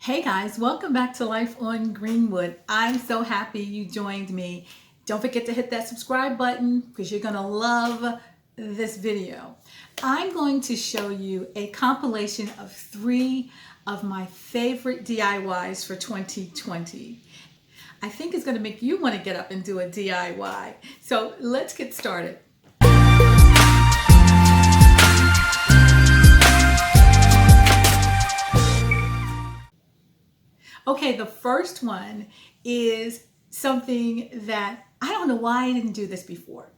Hey guys, welcome back to Life on Greenwood. I'm so happy you joined me. Don't forget to hit that subscribe button because you're going to love this video. I'm going to show you a compilation of 3 of my favorite DIYs for 2020. I think it's going to make you want to get up and do a DIY. So let's get started. Okay, the first one is something that I don't know why I didn't do this before.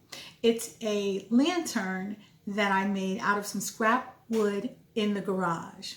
It's a lantern that I made out of some scrap wood in the garage.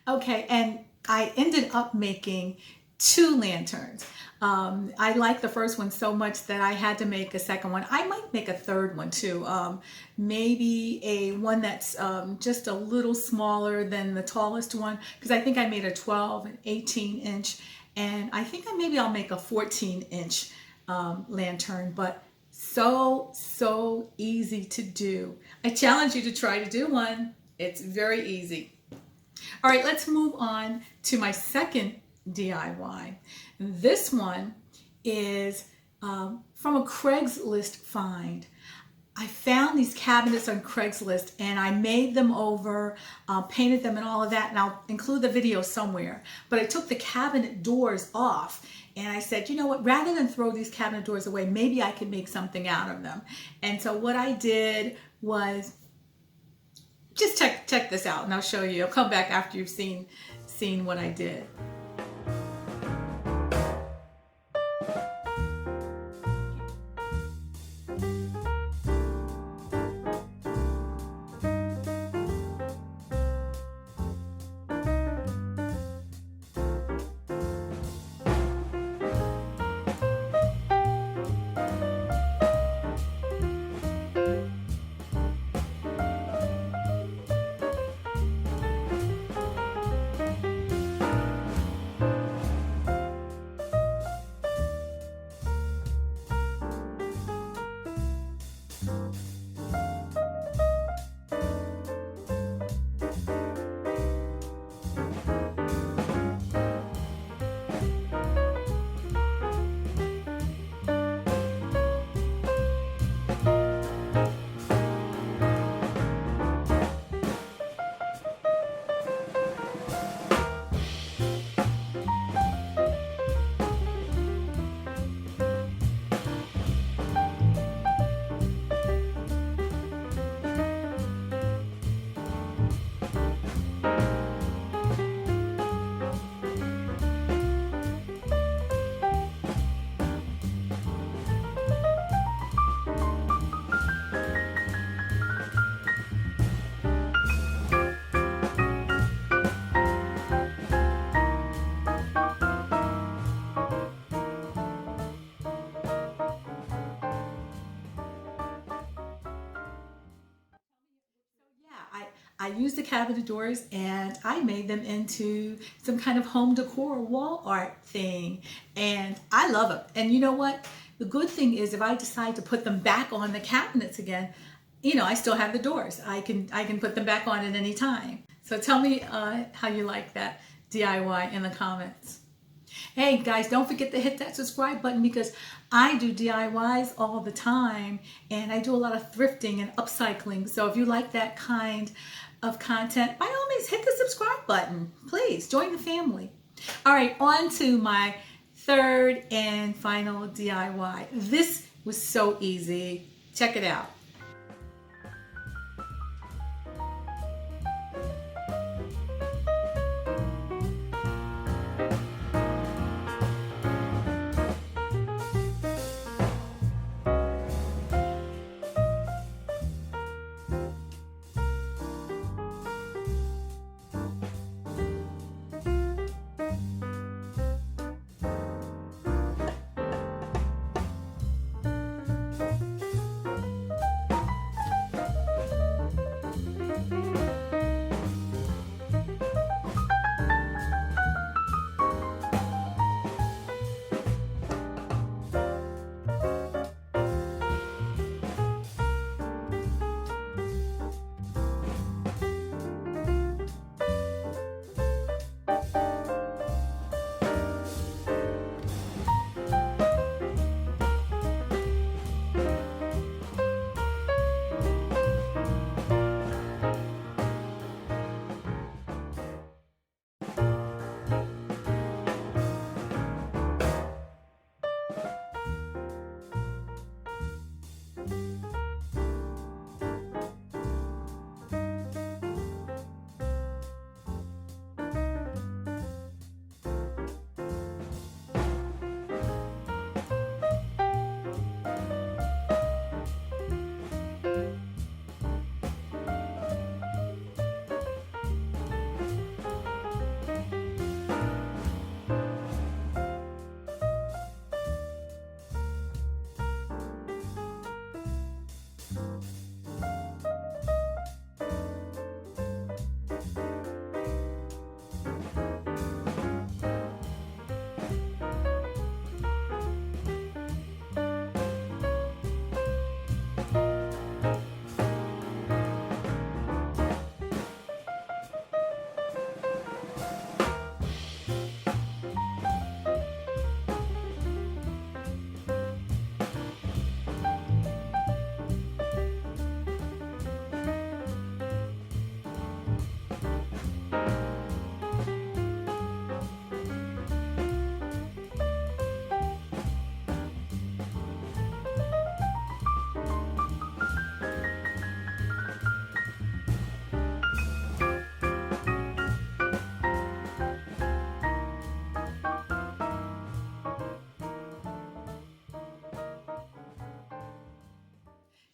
Okay, and I ended up making 2 lanterns. I like the first one so much that I had to make a second one. I might make a third one too. Maybe a one that's just a little smaller than the tallest one, because I think I made a 12 and 18 inch, and I think maybe I'll make a 14 inch lantern, but so easy to do. I challenge you to try to do one. It's very easy. All right, let's move on to my second DIY. This one is from a Craigslist find. I found these cabinets on Craigslist and I made them over, painted them and all of that, and I'll include the video somewhere. But I took the cabinet doors off and I said, you know what, rather than throw these cabinet doors away, maybe I could make something out of them. And so what I did was, just check this out and I'll show you. I'll come back after you've seen what I did. I used the cabinet doors and I made them into some kind of home decor wall art thing. And I love them. And you know what? The good thing is if I decide to put them back on the cabinets again, you know, I still have the doors. I can put them back on at any time. So tell me how you like that DIY in the comments. Hey guys, don't forget to hit that subscribe button because I do DIYs all the time and I do a lot of thrifting and upcycling. So if you like that kind of content, by all means hit the subscribe button. Please join the family. All right, on to my third and final DIY. This was so easy. Check it out.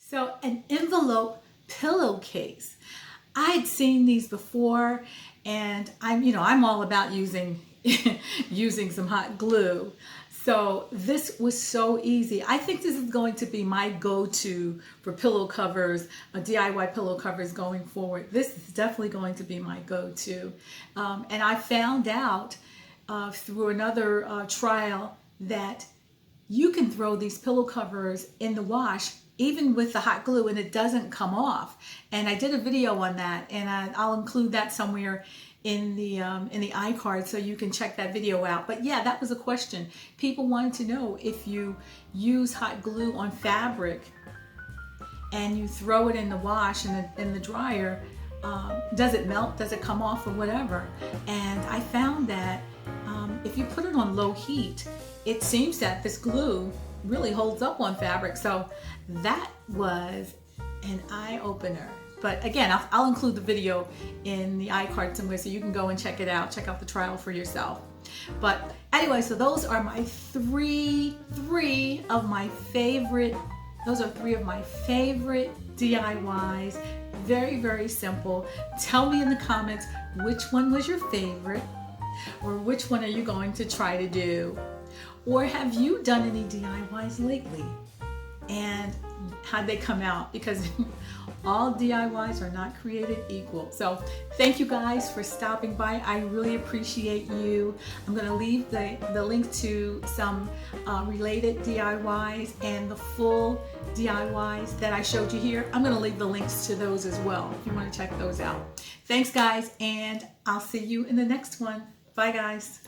So an envelope pillowcase. I had seen these before and I'm all about using using some hot glue. So this was so easy. I think this is going to be my go-to for pillow covers, DIY pillow covers going forward. This is definitely going to be my go-to. And I found out through another trial that you can throw these pillow covers in the wash even with the hot glue and it doesn't come off. And I did a video on that and I'll include that somewhere in the iCard so you can check that video out. But yeah, that was a question. People wanted to know if you use hot glue on fabric and you throw it in the wash and in the dryer, does it melt? Does it come off or whatever? And I found that if you put it on low heat, it seems that this glue really holds up on fabric. So that was an eye-opener. But again, I'll include the video in the iCard somewhere so you can go and check it out. Check out the trial for yourself. But anyway, so those are my three of my favorite DIYs. Very, very simple. Tell me in the comments which one was your favorite or which one are you going to try to do? Or have you done any DIYs lately? and how'd they come out, because all DIYs are not created equal. So thank you guys for stopping by. I really appreciate you. I'm going to leave the link to some related DIYs and the full DIYs that I showed you here. I'm going to leave the links to those as well if you want to check those out. Thanks guys, and I'll see you in the next one. Bye guys.